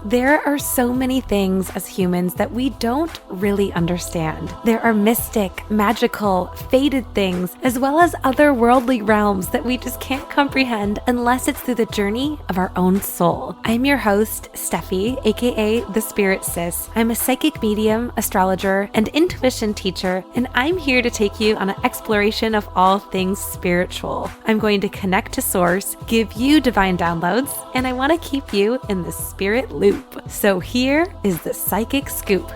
There are so many things as humans that we don't really understand. There are mystic, magical, fated things, as well as otherworldly realms that we just can't comprehend unless it's through the journey of our own soul. I'm your host, Steffi, aka The Spirit Sis. I'm a psychic medium, astrologer, and intuition teacher, and I'm here to take you on an exploration of all things spiritual. I'm going to connect to Source, give you divine downloads, and I want to keep you in the spirit loop. So here is the Psychic Scoop.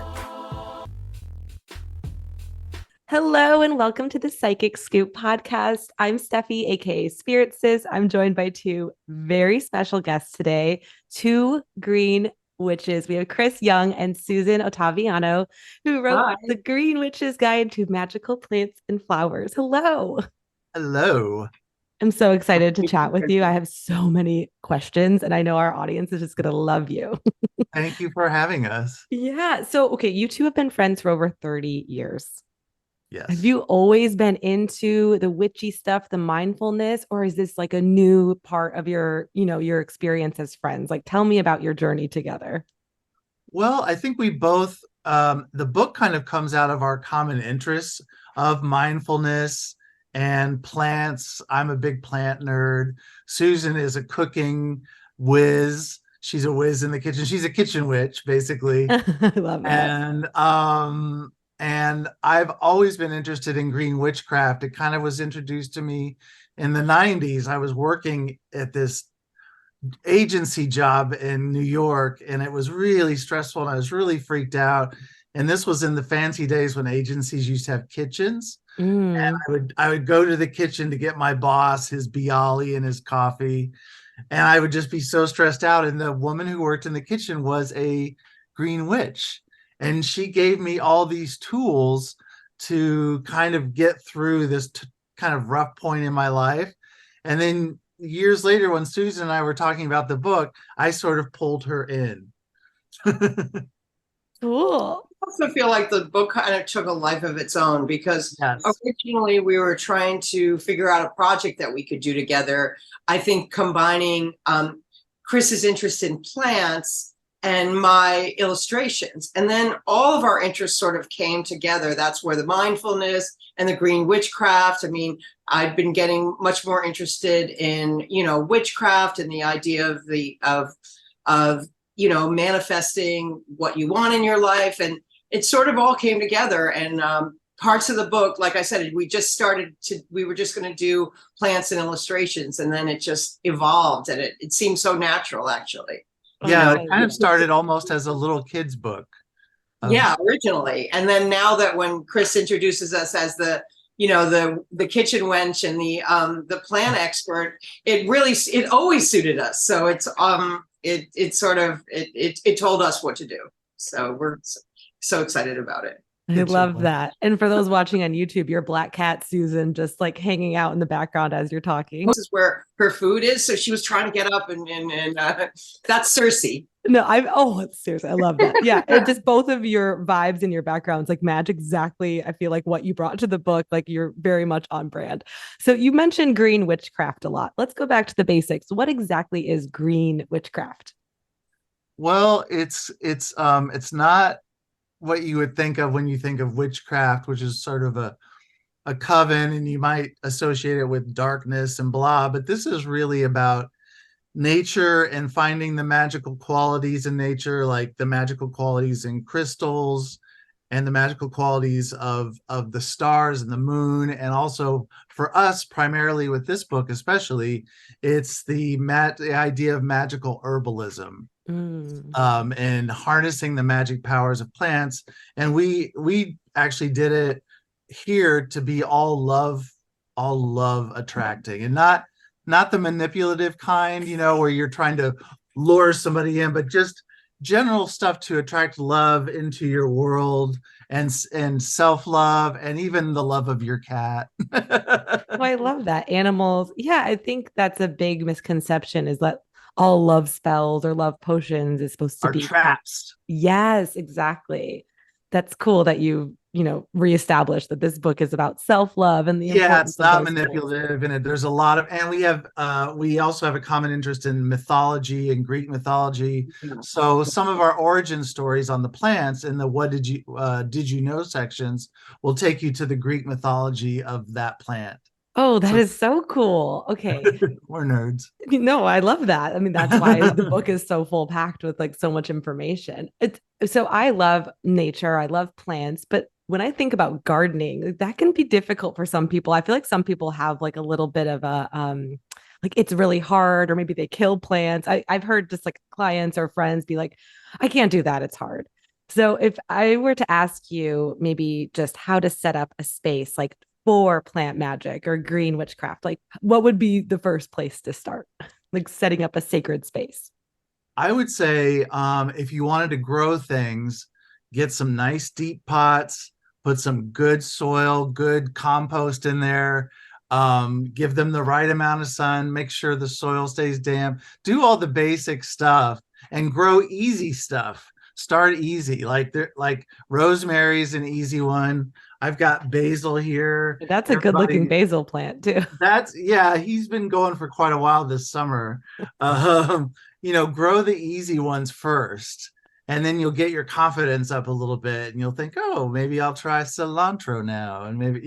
Hello and welcome to the Psychic Scoop podcast. I'm Steffi, aka Spirit Sis. I'm joined by two very special guests today, two green witches. We have Chris Young and Susan Ottaviano, who wrote The Green Witch's Guide to Magical Plants and Flowers. Hello. Hello. I'm so excited to chat with you. I have so many questions, and I know our audience is just going to love you. Thank you for having us. Yeah. So, okay, you two have been friends for over 30 years. Yes. Have you always been into the witchy stuff, the mindfulness, or is this like a new part of your experience as friends? Like, tell me about your journey together. Well, I think we both, the book kind of comes out of our common interests of mindfulness and plants. I'm a big plant nerd. Susan is a cooking whiz. She's a whiz in the kitchen. She's a kitchen witch, basically. I love that. And I've always been interested in green witchcraft. It kind of was introduced to me in the 90s. I was working at this agency job in New York, and it was really stressful, and I was really freaked out. And this was in the fancy days when agencies used to have kitchens. And I would go to the kitchen to get my boss his bialy and his coffee, and I would just be so stressed out. And the woman who worked in the kitchen was a green witch, and she gave me all these tools to kind of get through this kind of rough point in my life. And then years later, when Susan and I were talking about the book, I sort of pulled her in. Cool. I also feel like the book kind of took a life of its own because originally we were trying to figure out a project that we could do together. I think combining Chris's interest in plants and my illustrations. And then all of our interests sort of came together. That's where the mindfulness and the green witchcraft. I mean, I've been getting much more interested in, witchcraft and the idea of manifesting what you want in your life. And it sort of all came together. And parts of the book, like I said, we were just going to do plants and illustrations. And then it just evolved, and it seemed so natural, actually. Yeah, it kind of started almost as a little kid's book. Yeah, originally. And then now that when Chris introduces us as the kitchen wench and the plant expert, it always suited us. So it told us what to do. So we're so excited about it. I love that. And for those watching on YouTube, your black cat, Susan, just like hanging out in the background as you're talking. This is where her food is. So she was trying to get up and that's Cersei. No, seriously, I love that. Yeah, it just both of your vibes and your backgrounds like match exactly. I feel like what you brought to the book, like you're very much on brand. So you mentioned green witchcraft a lot. Let's go back to the basics. What exactly is green witchcraft? Well, it's not what you would think of when you think of witchcraft, which is sort of a coven, and you might associate it with darkness and blah. But this is really about nature and finding the magical qualities in nature, like the magical qualities in crystals and the magical qualities of the stars and the moon. And also for us, primarily with this book especially, it's the idea of magical herbalism. And harnessing the magic powers of plants. And we actually did it here to be all love attracting, and not the manipulative kind, where you're trying to lure somebody in, but just general stuff to attract love into your world and self-love, and even the love of your cat. I love that. Animals. Yeah, I think that's a big misconception, is that all love spells or love potions is supposed to be traps. Yes, exactly. That's cool that reestablished that this book is about self-love and the importance it's not of those manipulative in it. There's a lot of, and we also have a common interest in mythology and Greek mythology. So some of our origin stories on the plants in the what did you know sections will take you to the Greek mythology of that plant. Oh, that is so cool. Okay. We're nerds. No, I love that. I mean, that's why the book is so full packed with like so much information. So I love nature, I love plants, but when I think about gardening, that can be difficult for some people. I feel like some people have like a little bit of a like it's really hard, or maybe they kill plants. I've heard just like clients or friends be like, I can't do that, it's hard. So if I were to ask you maybe just how to set up a space like for plant magic or green witchcraft, like what would be the first place to start? Like setting up a sacred space. I would say if you wanted to grow things, get some nice deep pots, put some good soil, good compost in there, give them the right amount of sun, make sure the soil stays damp, do all the basic stuff and grow easy stuff. Start easy. Like rosemary's an easy one. I've got basil here. That's a good looking basil plant too. He's been going for quite a while this summer. Grow the easy ones first, and then you'll get your confidence up a little bit and you'll think, oh, maybe I'll try cilantro now. And maybe,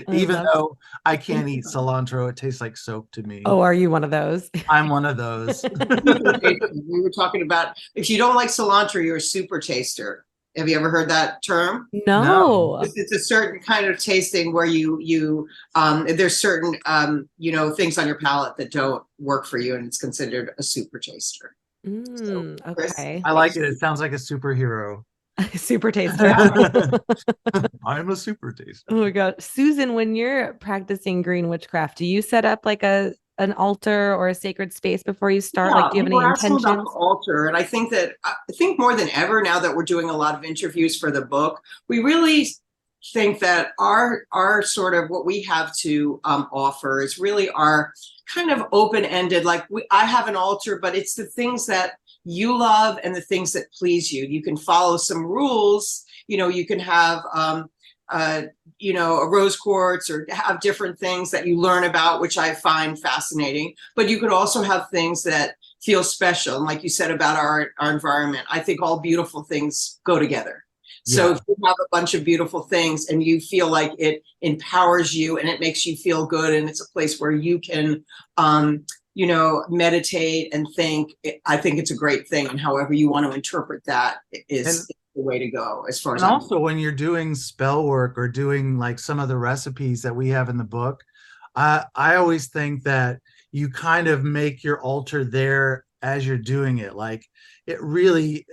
even though I can't eat cilantro, it tastes like soap to me. Oh, are you one of those? I'm one of those. We were talking about, if you don't like cilantro, you're a super taster. Have you ever heard that term? No. It's a certain kind of tasting where there's certain things on your palate that don't work for you, and it's considered a super taster. Okay. Chris, I like it. It sounds like a superhero. Super taster. I'm a super taster. Oh my God. Susan, when you're practicing green witchcraft, do you set up like an altar or a sacred space before you start? Like, do you have any intentions? About the altar, and I think more than ever now that we're doing a lot of interviews for the book, we really think that our sort of what we have to offer is really our kind of open-ended. Like I have an altar, but it's the things that you love and the things that please you. You can follow some rules. You can have a rose quartz or have different things that you learn about, which I find fascinating. But you could also have things that feel special. And like you said about our environment, I think all beautiful things go together. So if you have a bunch of beautiful things and you feel like it empowers you and it makes you feel good, and it's a place where you can, meditate and think, I think it's a great thing. And however you want to interpret that is the way to go, as far as and also when you're doing spell work or doing like some of the recipes that we have in the book, I always think that you kind of make your altar there as you're doing it. Like it really,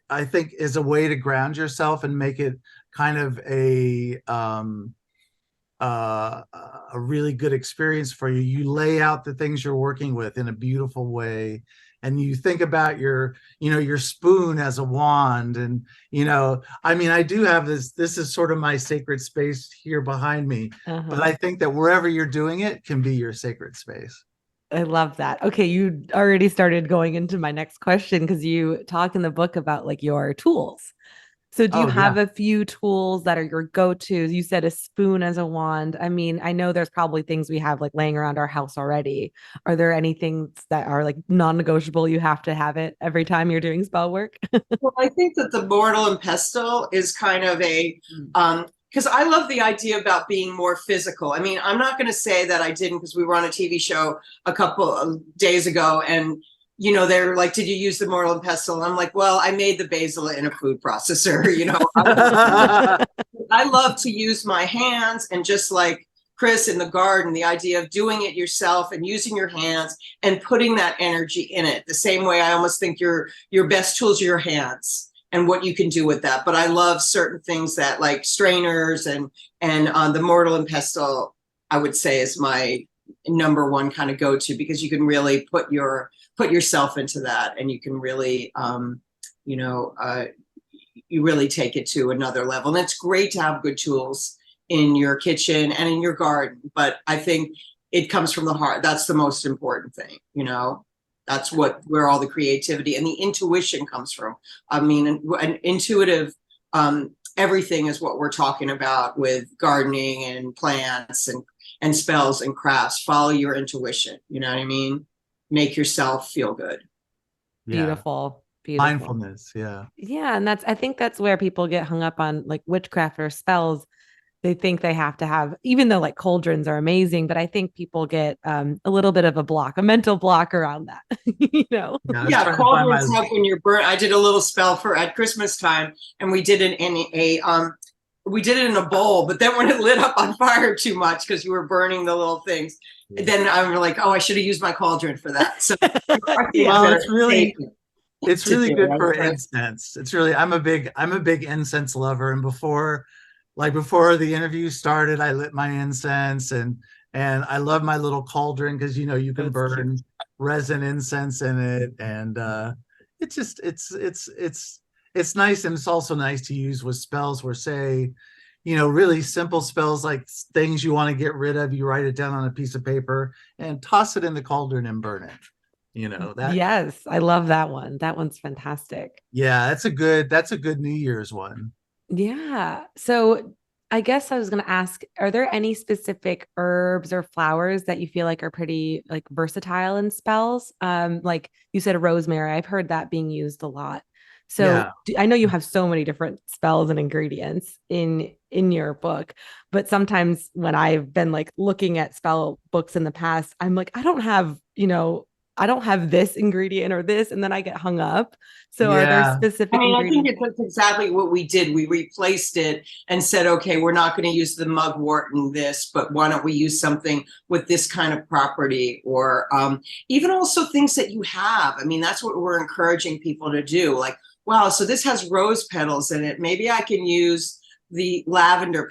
I think, is a way to ground yourself and make it kind of a really good experience for you. You lay out the things you're working with in a beautiful way, and you think about your spoon as a wand. And I do have this is sort of my sacred space here behind me. But I think that wherever you're doing it can be your sacred space. I love that. Okay, you already started going into my next question because you talk in the book about like your tools. So do you have a few tools that are your go-tos? You said a spoon as a wand. I mean, I know there's probably things we have like laying around our house already. Are there any things that are like non-negotiable? You have to have it every time you're doing spell work? Well, I think that the mortal and pestle is kind of because I love the idea about being more physical. I mean, I'm not going to say that I didn't, because we were on a TV show a couple of days ago, and they were like, did you use the mortal and pestle? And I'm like, well, I made the basil in a food processor. I love to use my hands, and just like Chris in the garden, the idea of doing it yourself and using your hands and putting that energy in it. The same way I almost think your best tools are your hands and what you can do with that. But I love certain things that, like strainers and the mortal and pestle, I would say is my number one kind of go-to, because you can really put yourself into that, and you can really, you really take it to another level. And it's great to have good tools in your kitchen and in your garden, but I think it comes from the heart. That's the most important thing, that's where all the creativity and the intuition comes from. I mean, an intuitive everything is what we're talking about with gardening and plants and spells and crafts. Follow your intuition. You know what I mean? Make yourself feel good. Beautiful. Beautiful. Mindfulness. Yeah. Yeah. And I think that's where people get hung up on like witchcraft or spells. They think they have to have, even though like cauldrons are amazing, but I think people get a little bit of a mental block around that, Yeah, cauldrons help when you're burnt. I did a little spell at Christmas time, and we did it in a bowl, but then when it lit up on fire too much because you were burning the little things, then I'm like, oh, I should have used my cauldron for that. So well, it's really good for incense. It's really, I'm a big incense lover. And before the interview started, I lit my incense, and I love my little cauldron because you can burn resin incense in it, and it's just it's nice. And it's also nice to use with spells where, say, really simple spells like things you want to get rid of, you write it down on a piece of paper and toss it in the cauldron and burn it. That. Yes, I love that one. That one's fantastic. Yeah, that's a good New Year's one. Yeah. So I guess I was going to ask, are there any specific herbs or flowers that you feel like are pretty like versatile in spells? Like you said, rosemary, I've heard that being used a lot. So yeah. I know you have so many different spells and ingredients in your book, but sometimes when I've been like looking at spell books in the past, I'm like, I don't have this ingredient or this, and then I get hung up. So are there specific ingredients? I think that's exactly what we did. We replaced it and said, okay, we're not going to use the mugwort in this, but why don't we use something with this kind of property, or even also things that you have. I mean, that's what we're encouraging people to do. Like, wow, so this has rose petals in it. Maybe I can use the lavender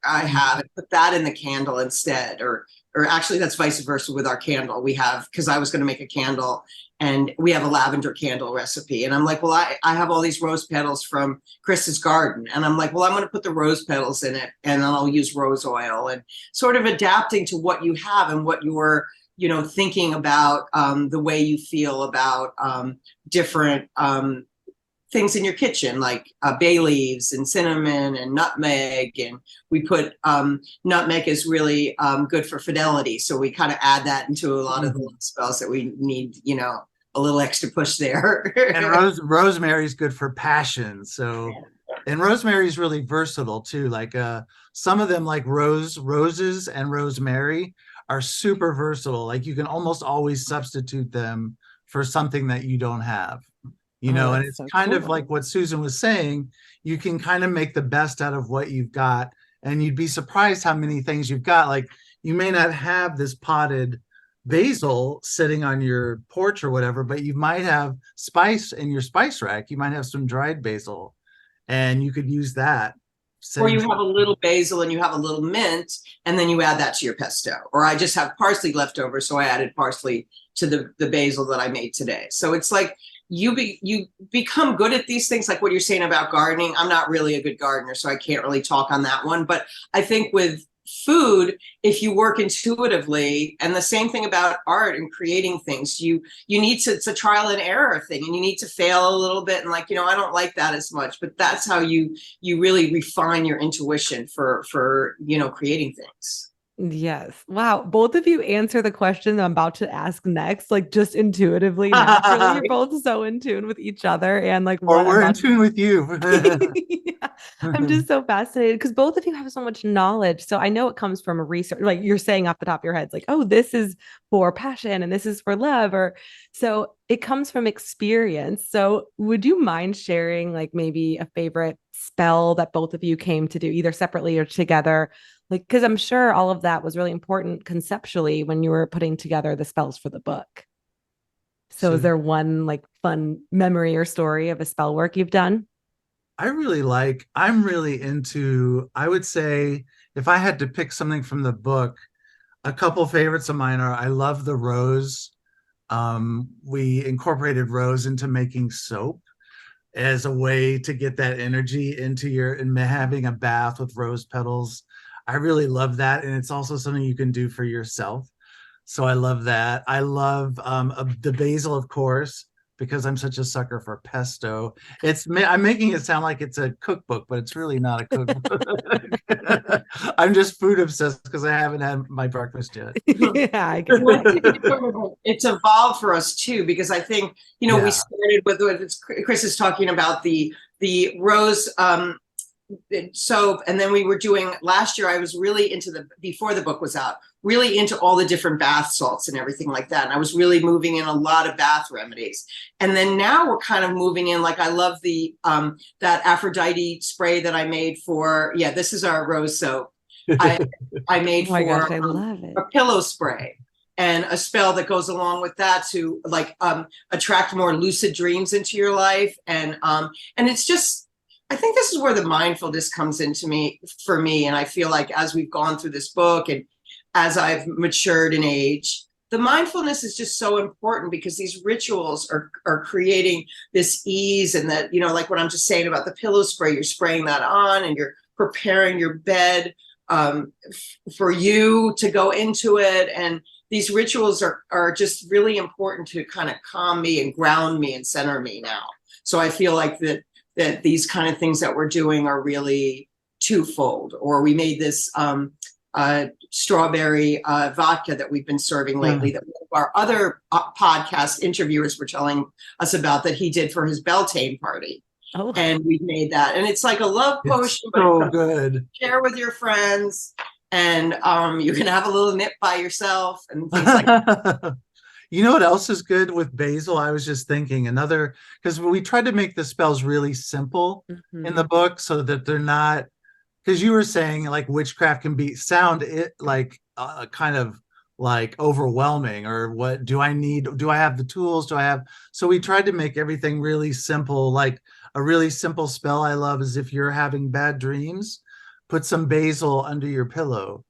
I have and put that in the candle instead, or actually that's vice versa with our candle. We have, because I was going to make a candle, and we have a lavender candle recipe. And I'm like, well, I have all these rose petals from Chris's garden. And I'm like, well, I'm going to put the rose petals in it, and then I'll use rose oil, and sort of adapting to what you have and what you're, thinking about, the way you feel about different things in your kitchen, like bay leaves and cinnamon and nutmeg. And we put nutmeg is really good for fidelity. So we kind of add that into a lot of the spells that we need, a little extra push there. And rosemary is good for passion. So, and rosemary is really versatile too. Like some of them, like roses and rosemary, are super versatile. Like you can almost always substitute them for something that you don't have. And it's so kind of like what Susan was saying, you can kind of make the best out of what you've got, and you'd be surprised how many things you've got. Like you may not have this potted basil sitting on your porch or whatever, but you might have spice in your spice rack. You might have some dried basil, and you could use that. Or you have a little basil and you have a little mint, and then you add that to your pesto. Or I just have parsley left over, so I added parsley to the basil that I made today. So it's like you become good at these things, like what you're saying about gardening. I'm not really a good gardener, so I can't really talk on that one. But I think with food, if you work intuitively, and the same thing about art and creating things, you need to, it's a trial and error thing, and you need to fail a little bit, and like, I don't like that as much, but that's how you really refine your intuition for creating things. Yes. Wow. Both of you answer the question I'm about to ask next, like just intuitively, naturally. You're both so in tune with each other, and like, or we're in tune with you. Yeah. I'm just so fascinated because both of you have so much knowledge. So I know it comes from a research, like you're saying off the top of your heads, like, oh, this is for passion and this is for love, or so it comes from experience. So would you mind sharing like maybe a favorite spell that both of you came to do, either separately or together? Like, because I'm sure all of that was really important conceptually when you were putting together the spells for the book. So is there one like fun memory or story of a spell work you've done? I'm really into, I would say, if I had to pick something from the book, a couple favorites of mine are, I love the rose. We incorporated rose into making soap as a way to get that energy into and having a bath with rose petals. I really love that. And it's also something you can do for yourself. So I love that. I love the basil, of course. because I'm such a sucker for pesto. I'm making it sound like it's a cookbook, but it's really not a cookbook. I'm just food obsessed because I haven't had my breakfast yet. Yeah, I get Well, it. it's evolved for us too, because I think, we Yeah. started with Chris is talking about the rose soap, and then we were doing last year. I was really into before the book was out, really into all the different bath salts and everything like that. And I was really moving in a lot of bath remedies. And then now we're kind of moving in, like I love the that Aphrodite spray that I made for, this is our rose soap. I made Oh my for gosh, I love it. a pillow spray and a spell that goes along with that to attract more lucid dreams into your life. And it's just, I think this is where the mindfulness comes for me. And I feel like as we've gone through this book and as I've matured in age, the mindfulness is just so important, because these rituals are creating this ease. And that, like what I'm just saying about the pillow spray, you're spraying that on and you're preparing your bed for you to go into it. And these rituals are just really important to kind of calm me and ground me and center me now. So I feel like that these kind of things that we're doing are really twofold. Or we made this strawberry vodka that we've been serving lately, that one of our other podcast interviewers were telling us about, that he did for his Beltane party. Oh. And we've made that. And it's like a love potion, but so good. Share with your friends. And you can have a little nip by yourself and things like that. You know what else is good with basil? I was just thinking because we tried to make the spells really simple in the book, so that they're not, because you were saying like witchcraft can sound like kind of like overwhelming, or what do I need? Do I have the tools? So we tried to make everything really simple. Like a really simple spell I love is, if you're having bad dreams, put some basil under your pillow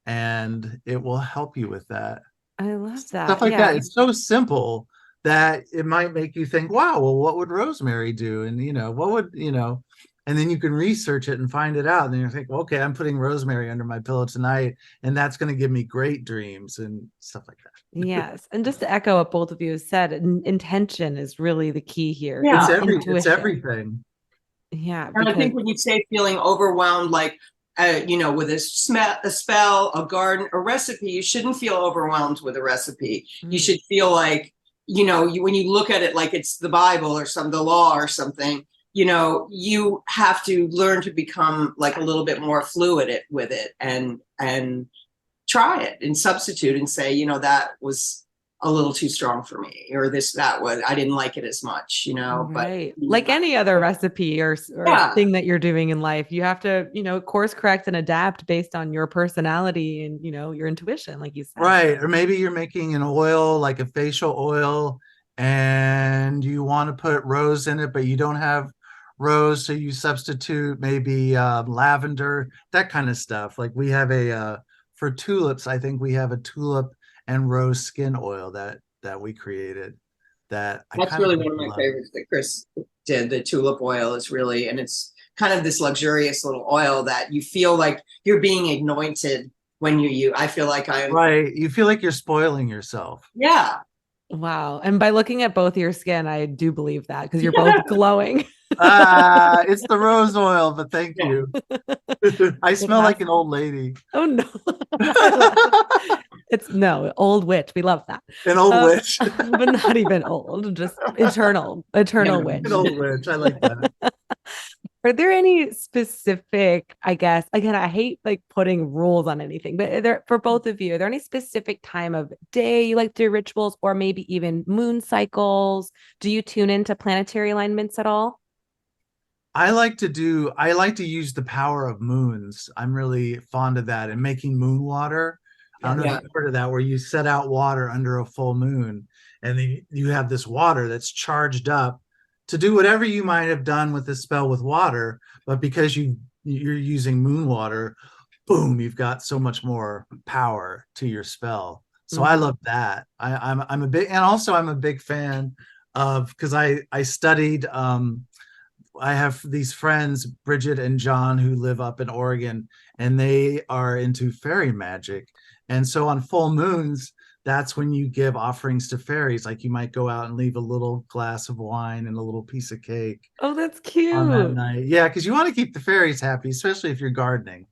and it will help you with that. I love that. Stuff like that. It's so simple that it might make you think, wow, well, what would rosemary do? And, and then you can research it and find it out. And then you think, okay, I'm putting rosemary under my pillow tonight, and that's going to give me great dreams and stuff like that. Yes. And just to echo what both of you have said, intention is really the key here. Yeah. It's everything. Yeah. And I think when you say feeling overwhelmed, like, with a spell, a garden, a recipe, you shouldn't feel overwhelmed with a recipe. You should feel like, when you look at it like it's the Bible or the law or something, you have to learn to become like a little bit more fluid with it and try it and substitute and say, that was a little too strong for me, or I didn't like it as much, right. But like any other recipe or thing that you're doing in life, you have to, course correct and adapt based on your personality and, your intuition, like you said. Right. Or maybe you're making an oil, like a facial oil, and you want to put rose in it, but you don't have rose. So you substitute maybe lavender, that kind of stuff. Like we have for tulips, I think we have a tulip and rose skin oil that we created. That's really one of my favorites that Chris did. The tulip oil is really, and it's kind of this luxurious little oil that you feel like you're being anointed when I feel like right. You feel like you're spoiling yourself. Yeah. Wow. And by looking at both your skin, I do believe that, because you're both glowing. It's the rose oil, but thank you. I smell like an old lady. Oh no. It's old witch. We love that. An old witch. But not even old, just eternal witch. An old witch. I like that. Are there any specific, I guess, again, I hate like putting rules on anything, but for both of you, are there any specific time of day you like to do rituals, or maybe even moon cycles? Do you tune into planetary alignments at all? I like to use the power of moons. I'm really fond of that, and making moon water. I don't know if you've heard of that, where you set out water under a full moon, and then you have this water that's charged up to do whatever you might have done with the spell with water, but because you're using moon water, boom, you've got so much more power to your spell. So I love that. I'm a big fan of, because I studied I have these friends, Bridget and John, who live up in Oregon, and they are into fairy magic. And so on full moons, that's when you give offerings to fairies. Like you might go out and leave a little glass of wine and a little piece of cake Oh, that's on that cute. night. Yeah, because you want to keep the fairies happy, especially if you're gardening,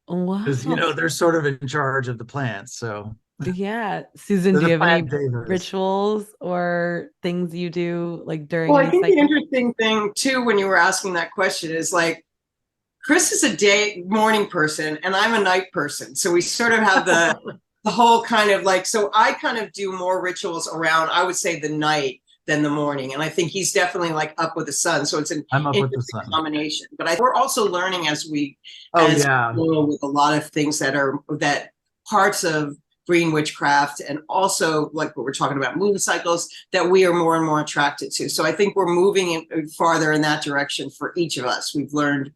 because Wow. they're sort of in charge of the plants. So Yeah. Susan, they're do the you have plant any divas. rituals or things you do like during Well, I any think the cycle? interesting thing too, when you were asking that question, is like Chris is a morning person and I'm a night person. So we sort of have the whole kind of like, so I kind of do more rituals around, I would say, the night than the morning. And I think he's definitely like up with the sun. So it's an I'm up with the interesting sun. combination. But we're also learning Oh as yeah. we go with a lot of things that parts of green witchcraft, and also like what we're talking about, moon cycles, that we are more and more attracted to. So I think we're moving farther in that direction for each of us. We've learned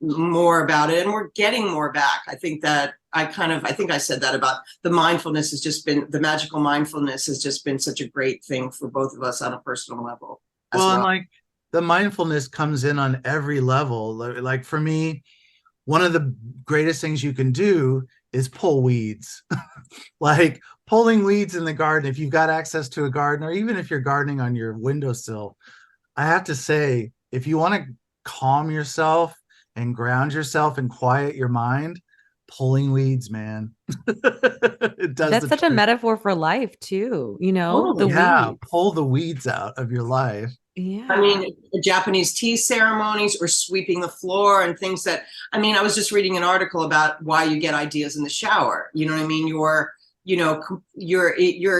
more about it, and we're getting more back. I think that I think I said that about the mindfulness has just been, the magical mindfulness has just been such a great thing for both of us on a personal level as Well, and well. like the mindfulness comes in on every level. Like for me, one of the greatest things you can do is pull weeds. Like pulling weeds in the garden, if you've got access to a garden, or even if you're gardening on your windowsill, I have to say, if you want to calm yourself and ground yourself and quiet your mind, pulling weeds, man. It does That's the such a trick. metaphor for life too, you know, the Totally. Yeah, weeds. pull the weeds out of your life. I Yeah. mean, Japanese tea ceremonies or sweeping the floor and things that, I mean, I was just reading an article about why you get ideas in the shower. You know what I mean? You're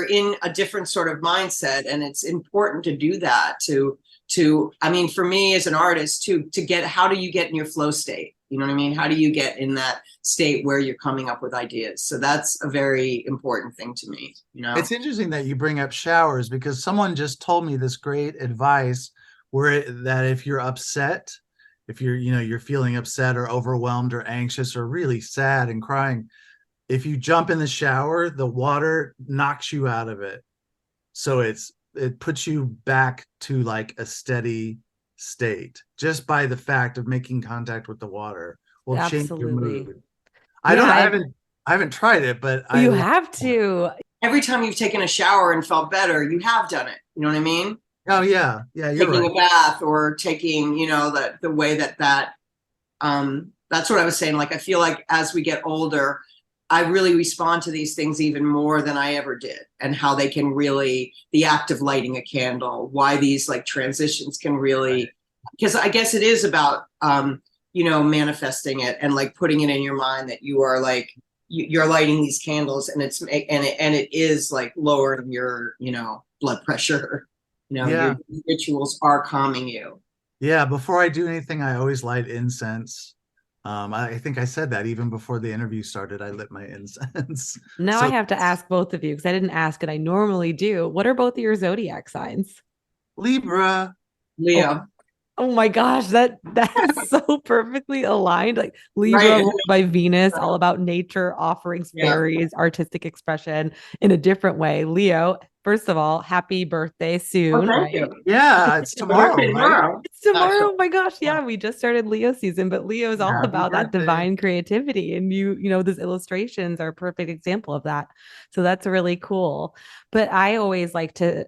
in a different sort of mindset, and it's important to do that I mean, for me as an artist to get, how do you get in your flow state? You know what I mean? How do you get in that state where you're coming up with ideas? So that's a very important thing to me, you know? It's interesting that you bring up showers, because someone just told me this great advice that if you're upset, if you're feeling upset or overwhelmed or anxious or really sad and crying, if you jump in the shower, the water knocks you out of it. So it puts you back to like a steady state just by the fact of making contact with the water will change your Absolutely. mood. Yeah, I haven't tried it, but I you love have it. to. Every time you've taken a shower and felt better, you have done it. You know what I mean? Oh yeah, yeah, you're Taking right. a bath or taking, the way that's what I was saying. Like, I feel like as we get older, I really respond to these things even more than I ever did, and how they can really, the act of lighting a candle, why these like transitions can really, because I guess it is about, manifesting it and like putting it in your mind that you are like, you're lighting these candles, and it is like lowering your, blood pressure. Your Yeah, rituals are calming you. yeah. Before I do anything, I always light incense. I think I said that even before the interview started. I lit my incense. Now I So have to ask both of you because I didn't ask and I normally do. What are both of your zodiac signs? Libra. Oh, Leo. oh my gosh, that's so perfectly aligned. Like Libra Right. ruled by Venus, all about nature, offerings, Yeah. fairies, artistic expression in a different way. Leo, first of all, happy birthday Oh, soon, thank right? you. Yeah, it's My birthday tomorrow, right? tomorrow, It's tomorrow. actually. Oh my gosh. Yeah. Yeah, we just started Leo season, but Leo is all Happy about that birthday. divine creativity. And those illustrations are a perfect example of that. So that's really cool. But I always like to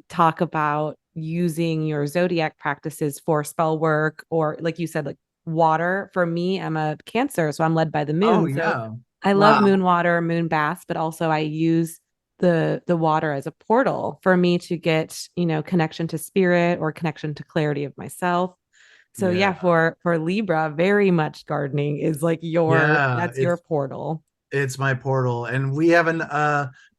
talk about using your zodiac practices for spell work, or like you said, like water. For me, I'm a Cancer, so I'm led by the Oh moon. So yeah. I love Wow. moon water, moon baths, but also I use the water as a portal for me to get, connection to spirit or connection to clarity of myself. So yeah, Yeah. for Libra, very much gardening is like Yeah. that's your portal. It's my portal. And we have an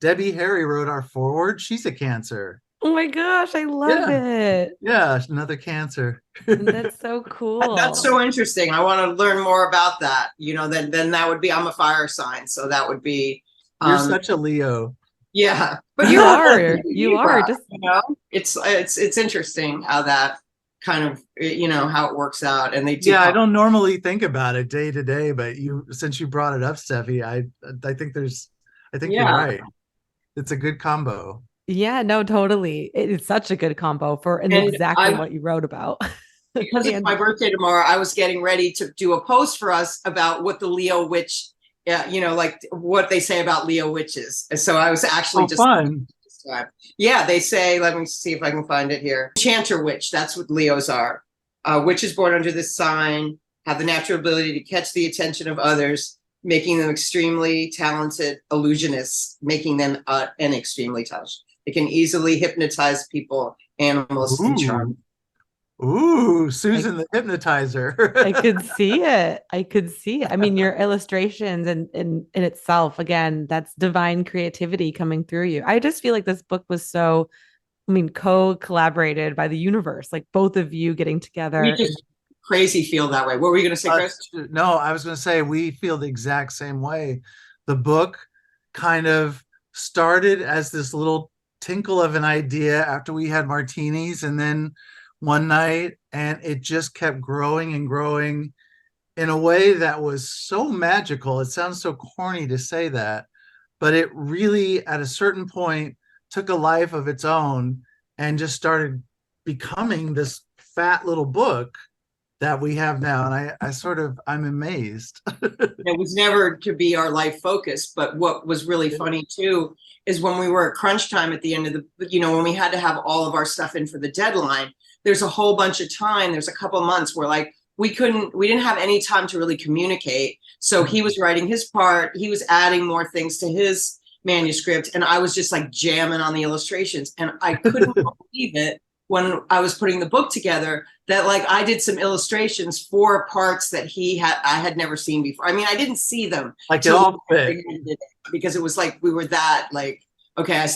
Debbie Harry wrote our forward. She's a Cancer. Oh my gosh, I love Yeah. it. Yeah, another Cancer. That's so That's cool. so interesting. I want to learn more about that. Then that would be, I'm a fire sign, so that would be, You're um, such a Leo. yeah. But You you're also are. You are. Libra, Just it's interesting how that kind of, how it works out, and they do Yeah, I come. don't normally think about it day to day, but since you brought it up, Steffi, I think you're Yeah. right. It's a good combo. yeah, no, totally. It is such a good combo for and And exactly I what you wrote about. because it's my birthday tomorrow, I was getting ready to do a post for us about what the Leo witch, like what they say about Leo witches. And so I was actually fun. Yeah, they say, let me see if I can find it here. Enchanter witch, that's what Leos are. Witches born under this sign have the natural ability to catch the attention of others, making them extremely talented illusionists, making them an extremely talented. They can easily hypnotize people, animals, and charm. Ooh, Susan the hypnotizer. I could see it. I mean, your illustrations and in itself, again, that's divine creativity coming through you. I just feel like this book was so, co-collaborated by the universe, like both of you getting together. We just crazy feel that way. What were you going to say, Chris? No, I was going to say we feel the exact same way. The book kind of started as this little tinkle of an idea after we had martinis, and then one night, and it just kept growing and growing in a way that was so magical. It sounds so corny to say that, but it really at a certain point took a life of its own and just started becoming this fat little book that we have now. And I'm amazed. It was never to be our life focus, but what was really funny too is when we were at crunch time at the end of when we had to have all of our stuff in for the deadline, there's a whole bunch of time. There's a couple months where like we didn't have any time to really communicate. So he was writing his part, he was adding more things to his manuscript, and I was just like jamming on the illustrations. And I couldn't believe it when I was putting the book together that like I did some illustrations for parts that I had never seen before. I mean, I didn't see them like it all fit, because it was like we were that like, okay,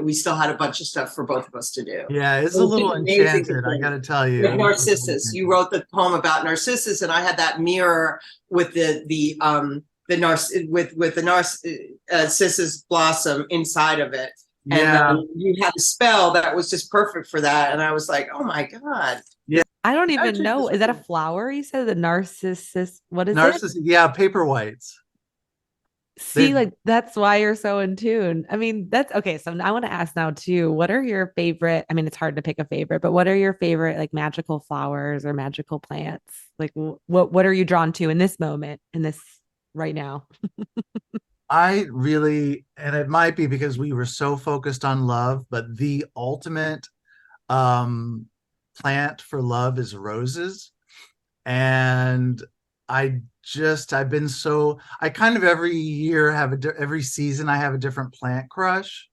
we still had a bunch of stuff for both of us to do. Yeah, it's a little enchanted, I gotta tell you. With Narcissus, you wrote the poem about Narcissus, and I had that mirror with the Narcissus blossom inside of it. Yeah. And you had a spell that was just perfect for that. And I was like, oh my God. Yeah. I don't even know. Is that a flower? You said the narcissus. What is Narcissus? it? Yeah, paper whites. See, like that's why you're so in tune. I mean, that's okay. So I want to ask now too, what are your favorite? I mean, it's hard to pick a favorite, but what are your favorite like magical flowers or magical plants? Like what are you drawn to in this moment, in this right now? I really, and it might be because we were so focused on love, but the ultimate plant for love is roses. And I kind of every year every season I have a different plant crush.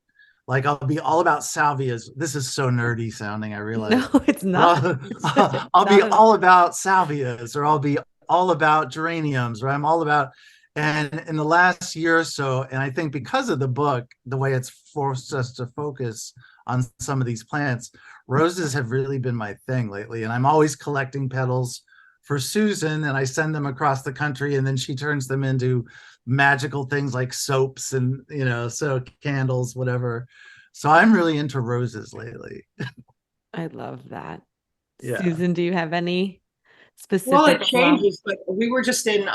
Like I'll be all about salvias. This is so nerdy sounding, I realize. No, it's not. I'll be all about salvias, or I'll be all about geraniums, or I'm all about. And in the last year or so, and I think because of the book, the way it's forced us to focus on some of these plants, roses have really been my thing lately. And I'm always collecting petals for Susan, and I send them across the country, and then she turns them into magical things like soaps and, so candles, whatever. So I'm really into roses lately. I love that. Yeah. Susan, do you have any specific? Well, it changes, but we were just in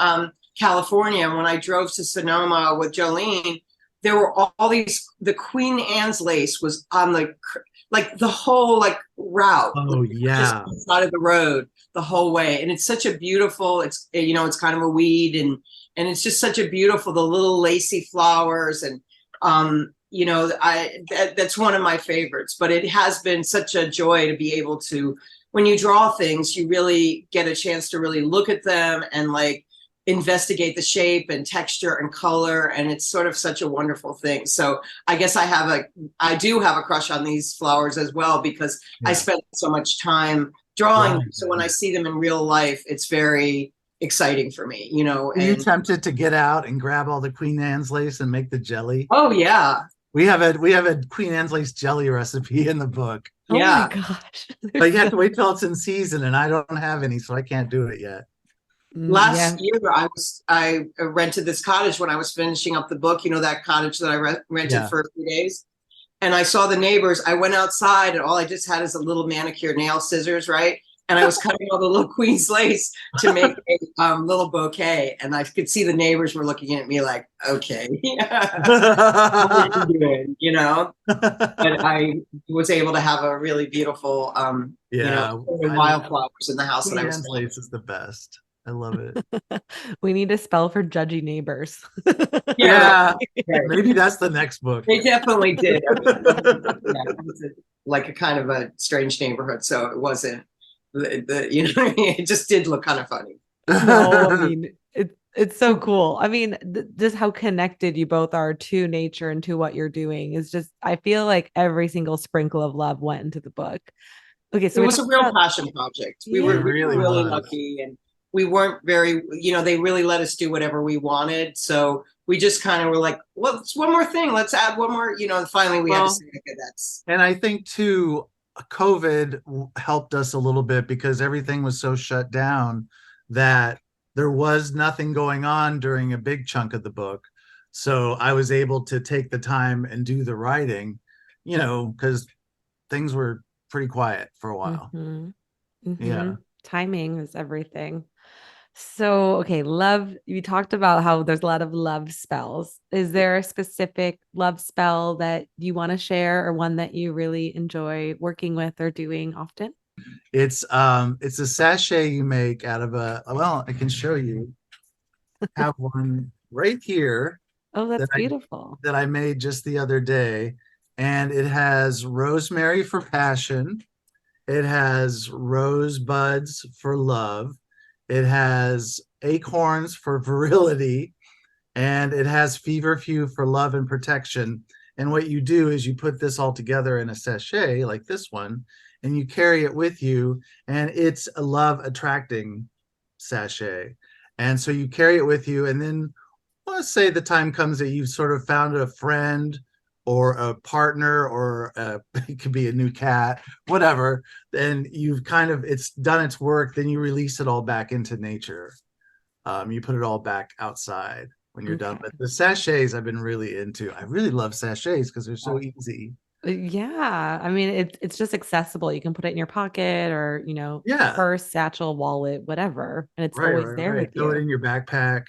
California, and when I drove to Sonoma with Jolene, there were all these, the Queen Anne's lace was on the whole route. Oh yeah. Just on the side of the road the whole way. And it's such a beautiful, it's kind of a weed, and it's just such a beautiful, the little lacy flowers. And, that's one of my favorites, but it has been such a joy to be able to, when you draw things, you really get a chance to really look at them and investigate the shape and texture and color, and it's sort of such a wonderful thing. So I guess I do have a crush on these flowers as well, because I spent so much time drawing them. So when I see them in real life, it's very exciting for me, Are you tempted to get out and grab all the Queen Anne's lace and make the jelly? Oh yeah. We have a Queen Anne's lace jelly recipe in the book. Oh yeah. my gosh. But you have to wait till it's in season, and I don't have any, so I can't do it yet. Last year, I rented this cottage when I was finishing up the book. That cottage that I rented for a few days, and I saw the neighbors. I went outside, and all I just had is a little manicure nail scissors, right? and I was cutting all the little queen's lace to make a little bouquet. And I could see the neighbors were looking at me like, okay, what are you doing? You know, but I was able to have a really beautiful, wildflowers in the house that I was. Lace is the best. I love it. We need a spell for judgy neighbors. Yeah, maybe that's the next book. They definitely did. It was like a kind of a strange neighborhood, so it wasn't it just did look kind of funny. No, I mean it's so cool. I mean, just how connected you both are to nature and to what you're doing is just, I feel like every single sprinkle of love went into the book. Okay, so it was a real passion project. We were really lucky, and we weren't very, they really let us do whatever we wanted. So we just kind of were like, well, it's one more thing. Let's add one more, and finally we had to say, okay, that's. And I think too, COVID helped us a little bit because everything was so shut down that there was nothing going on during a big chunk of the book. So I was able to take the time and do the writing, because things were pretty quiet for a while. Yeah. Timing is everything. So, okay, love, you talked about how there's a lot of love spells. Is there a specific love spell that you want to share, or one that you really enjoy working with or doing often? It's a sachet you make out of I can show you. Have one right here. Oh, that's beautiful. That I made just the other day. And it has rosemary for passion. It has rosebuds for love. It has acorns for virility, and it has feverfew for love and protection. And what you do is you put this all together in a sachet like this one, and you carry it with you, and it's a love attracting sachet. And so you carry it with you, and then let's say the time comes that you've sort of found a friend or a partner, or it could be a new cat, whatever, then you've it's done its work, then you release it all back into nature. You put it all back outside when you're done. But the sachets I've been really into. I really love sachets because they're so easy. Yeah. I mean, it's just accessible. You can put it in your pocket or, purse, satchel, wallet, whatever. And it's always there with you. Throw it in your backpack.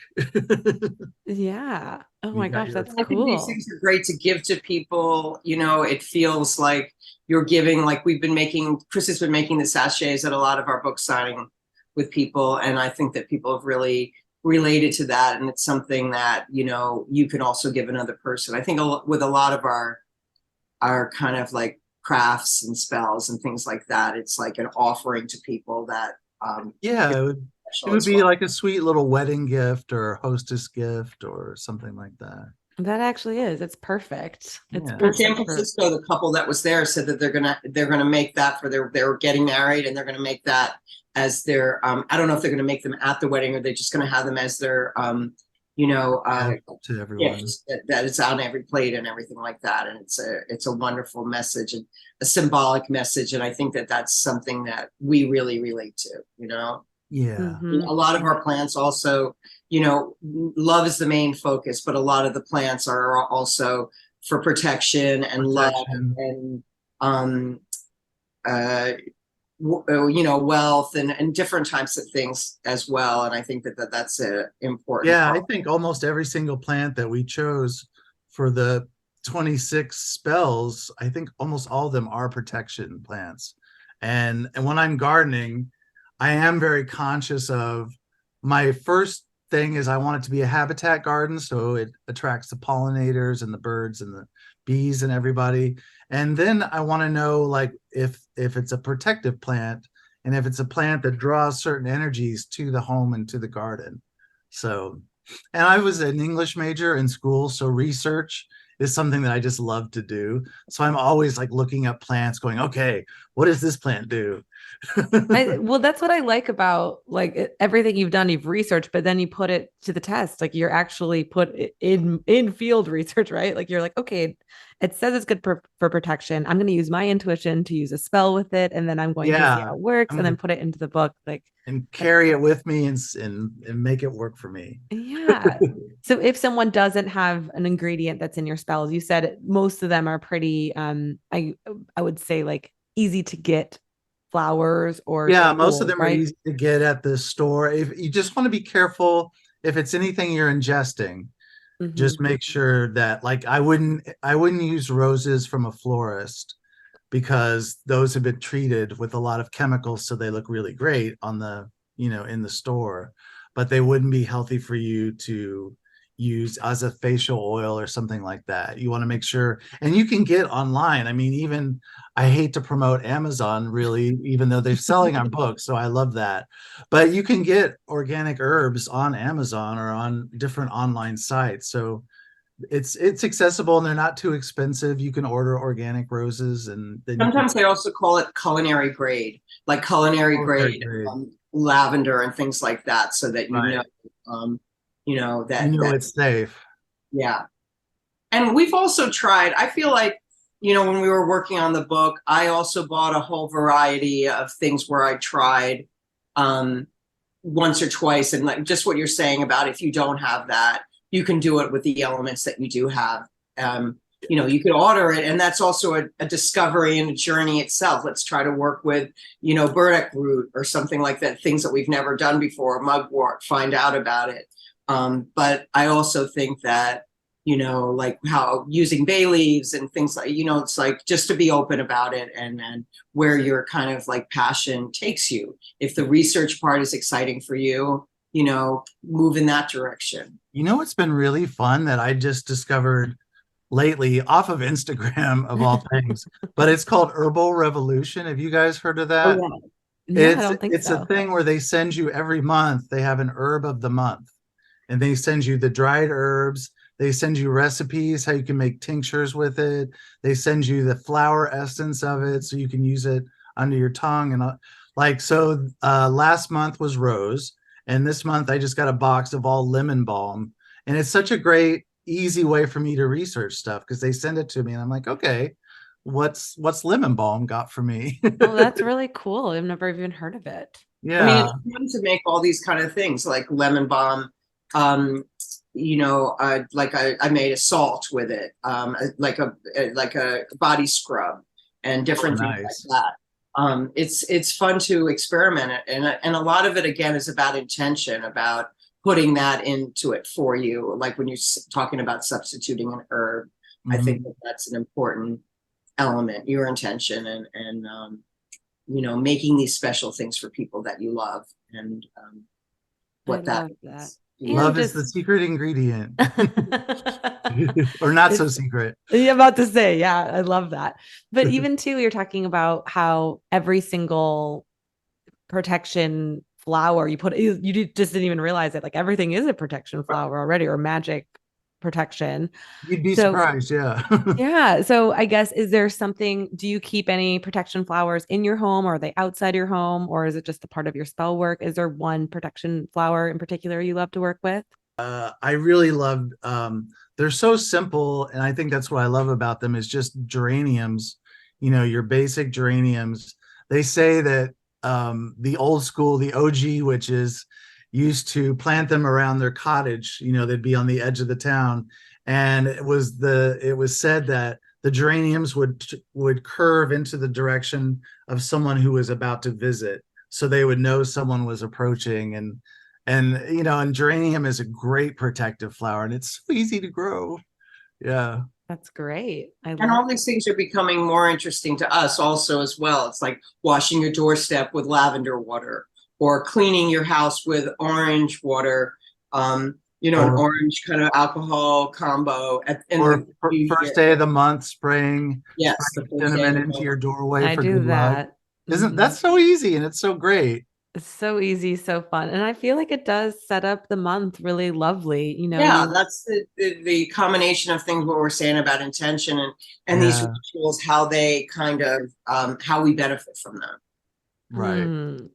Yeah. Oh my gosh, that's cool. I think these things are great to give to people. It feels like you're giving, like Chris has been making the sachets at a lot of our book signing with people. And I think that people have really related to that. And it's something that, you can also give another person. I think with a lot of our kind of like crafts and spells and things like that, it's like an offering to people that it would be like a sweet little wedding gift or hostess gift or something like that. That actually is. It's perfect. It's in San Francisco, the couple that was there said that they're gonna make that for they're getting married, and they're gonna make that as their I don't know if they're gonna make them at the wedding or they're just gonna have them as their to everyone. That it's on every plate and everything like that. And it's a wonderful message and a symbolic message. And I think that that's something that we really relate to, Yeah. A lot of our plants also, love is the main focus, but a lot of the plants are also for protection and love and wealth and different types of things as well. And I think that's important. Yeah, I think almost every single plant that we chose for the 26 spells, I think almost all of them are protection plants. And when I'm gardening, I am very conscious of my first thing is I want it to be a habitat garden, so it attracts the pollinators and the birds and the bees and everybody. And then I want to know, like, if it's a protective plant and if it's a plant that draws certain energies to the home and to the garden. So, and I was an English major in school, so research is something that I just love to do. So I'm always like looking up plants going, okay, what does this plant do? Well, that's what I like about like everything you've done. You've researched, but then you put it to the test. Like you're actually put it in field research, right? Like you're like, okay, it says it's good for protection. I'm going to use my intuition to use a spell with it, and then I'm going to see how it works, and then put it into the book, like and carry it with me and make it work for me. Yeah. So if someone doesn't have an ingredient that's in your spells, you said most of them are pretty, I would say like easy to get flowers or Yeah, most of tools, them are right? easy to get at the store. If you just want to be careful, if it's anything you're ingesting, Hmm. just make sure that, like, I wouldn't use roses from a florist, because those have been treated with a lot of chemicals, so they look really great on the, in the store, but they wouldn't be healthy for you to use as a facial oil or something like that. You want to make sure, and you can get online. I mean, even, I hate to promote Amazon really, even though they're selling our books, so I love that. But you can get organic herbs on Amazon or on different online sites. So it's accessible and they're not too expensive. You can order organic roses, and then you can. Sometimes they also call it culinary grade, like culinary Oh, very grade great. lavender and things like that, so that Right. that It's safe. yeah. And we've also tried, I feel like, when we were working on the book, I also bought a whole variety of things where I tried um, once or twice. And like just what you're saying about if you don't have that, you can do it with the elements that you do have. You could order it. And that's also a discovery and a journey itself. Let's try to work with, burdock root or something like that, things that we've never done before, mugwort, find out about it. But I also think that, like how using bay leaves and things like, it's like just to be open about it, and where your kind of like passion takes you. If the research part is exciting for you, move in that direction. It's been really fun that I just discovered lately off of Instagram of all things, but it's called Herbal Revolution. Have you guys heard of Oh that? yeah. No, I It's don't think it's a so. thing where they send you every month, they have an herb of the month, and they send you the dried herbs. They send you recipes, how you can make tinctures with it. They send you the flower essence of it so you can use it under your tongue. And last month was rose, and this month I just got a box of all lemon balm. And it's such a great, easy way for me to research stuff, because they send it to me and I'm like, okay, what's lemon balm got for me? Oh, that's really cool. I've never even heard of it. I mean, Yeah. it's fun to make all these kind of things like lemon balm. I made a salt with it, like a body scrub and Oh, different things like nice. that. It's fun to experiment it, and a lot of it again is about intention, about putting that into it for you. Like when you're talking about substituting an herb, I think Mhm. that that's an important element, your intention, and making these special things for people that you love, and I what that love that. means to you. And Love is the just secret ingredient. Or not so it's secret. yeah, about to say, yeah, I love that. But even too, you're talking about how every single protection flower you put, just didn't even realize it. Like everything is a protection flower already, or magic protection. You'd be So surprised, yeah. yeah. So I guess, is there something, do you keep any protection flowers in your home, or are they outside your home, or is it just a part of your spell work? Is there one protection flower in particular you love to work with? I really love, they're so simple, and I think that's what I love about them is just geraniums, your basic geraniums. They say that the old school, the OG witches used to plant them around their cottage, they'd be on the edge of the town, and it was said that the geraniums would curve into the direction of someone who was about to visit, so they would know someone was approaching. And geranium is a great protective flower, and it's so easy to grow. Yeah. That's great. I And love all these things are becoming more interesting to us also as well. It's like washing your doorstep with lavender water, or cleaning your house with orange water, an Or orange kind of alcohol combo in or the new first year. day of the month, spraying Yes, the first day cinnamon of the into month. your doorway I for good do luck. that. Isn't Mhm. that so easy, and it's so great? It's so easy, so fun. And I feel like it does set up the month really lovely. Yeah, that's the combination of things what we're saying about intention and these Yeah, rituals, how they kind of how we benefit from them. right. Mm,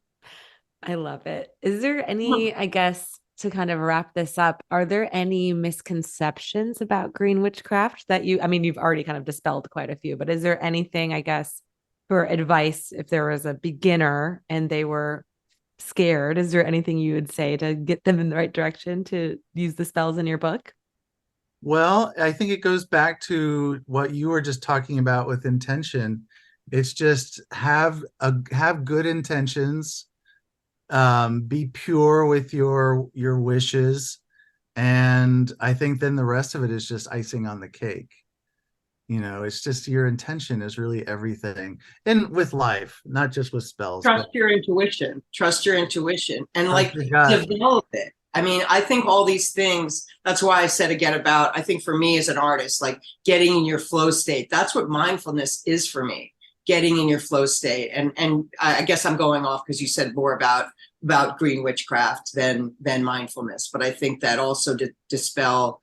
I love it. Is there any, I guess, to kind of wrap this up, are there any misconceptions about green witchcraft that I mean, you've already kind of dispelled quite a few, but is there anything, I guess, for advice if there was a beginner and they were scared? Is there anything you would say to get them in the right direction to use the spells in your book? Well, I think it goes back to what you were just talking about with intention. It's just have good intentions, be pure with your wishes, and I think then the rest of it is just icing on the cake. It's just your intention is really everything, and with life, not just with spells. Trust your intuition. Trust your intuition, and like God. develop it. I mean, I think all these things, that's why I said again about, I think for me as an artist, like getting in your flow state, that's what mindfulness is for me, getting in your flow state. And I guess I'm going off because you said more about green witchcraft than mindfulness. But I think that also to dispel,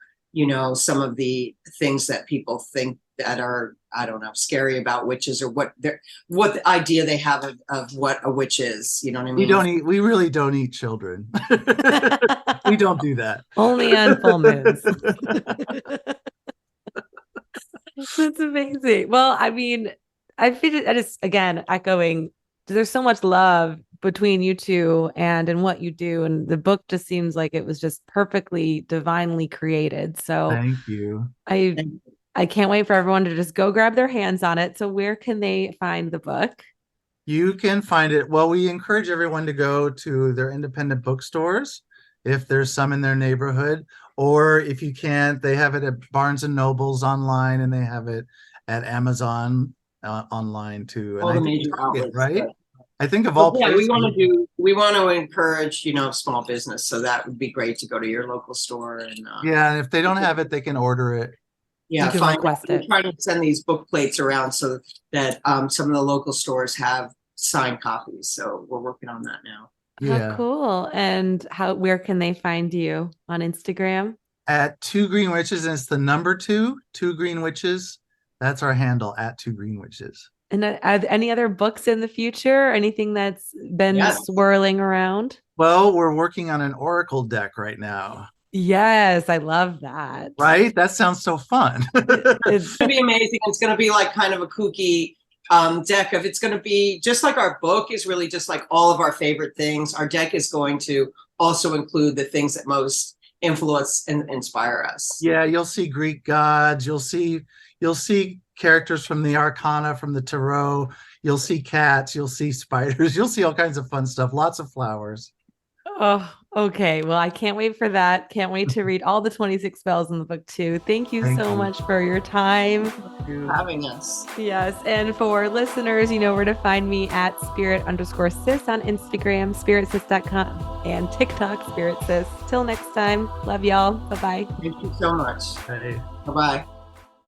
some of the things that people think that are, I don't know, scary about witches, or what the idea they have of what a witch is. You know what I mean? We really don't eat children. We don't do that. Only on full moons. That's amazing. Well, I mean, I just, again, echoing, there's so much love between you two and in what you do. And the book just seems like it was just perfectly divinely created. So thank you. I can't wait for everyone to just go grab their hands on it. So where can they find the book? You can find it. Well, we encourage everyone to go to their independent bookstores if there's some in their neighborhood, or if you can't, they have it at Barnes and Nobles online, and they have it at Amazon online too. All and the major outlets, right? but... I think of all places. We want to encourage, small business. So that would be great to go to your local store and and if they don't have it, they can order it. Yeah, request it. We're trying to send these book plates around so that some of the local stores have signed copies. So we're working on that now. Yeah. How cool. And where can they find you? On Instagram? At 2 Green Witches, and it's the number 2 Green Witches. That's our handle, at 2 Green Witches. And are there any other books in the future? Anything that's been swirling around? Well, we're working on an oracle deck right now. Yes, I love that. Right? That sounds so fun. It's going to be amazing. It's going to be like kind of a kooky deck of, it's going to be just like our book is really just like all of our favorite things. Our deck is going to also include the things that most influence and inspire us. Yeah, you'll see Greek gods. You'll see characters from the Arcana, from the Tarot. You'll see cats. You'll see spiders. You'll see all kinds of fun stuff. Lots of flowers. Oh, okay. Well, I can't wait for that. Can't wait to read all the 26 spells in the book too. Thank you so much for your time. Thank you for having us. Yes. And for listeners, you know where to find me at spirit_sis on Instagram, spiritsis.com, and TikTok, spiritsis. Till next time. Love y'all. Bye-bye. Thank you so much. Hey. Bye-bye.